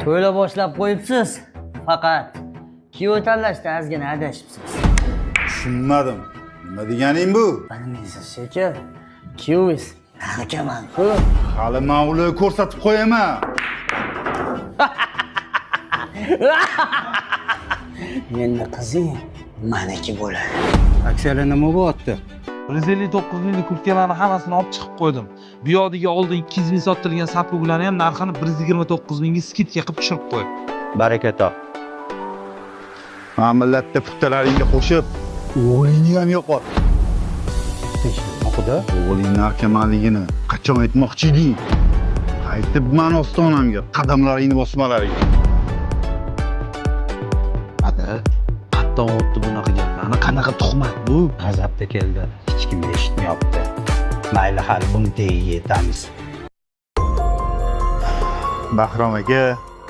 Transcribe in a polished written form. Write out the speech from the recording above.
To'yla boshlab qo'yibsiz. Faqat kuyov tanlashda ozgina adashibsiz. Tushunmadim. Nima deganing bu? Bilmaysiz shekil. Kuyovingiz narkoman-ku. Hali men ularni ko'rsatib qo'yaman. Endi qizing meniki bo'ladi. Aksiyalar nima bo'lyapti? 159 minglik kurtkalarni hammasini olib chiqib qo'ydim. Bu yoqdagi oldin 200 ming sotilgan sapuglarni ham narxini 129 mingga skidka qilib tushirib qo'ydim. Baraka top. Ha millatda puxtalaringga qo'shib, o'g'lingni ham yo'qot. Oqida? O'g'ling narkomanligini qachon aytmoqchi eding? Qaytib men ostonamga qadamlaringni bosmalaring. Ada, qattan o'tdi bunaqa gaplarni. Qanaqa tuhmat bu? G'azabda keldi. Hech kim eshitmayapti. Mayli, hali buni tagiga yetamiz. Bahrom aka,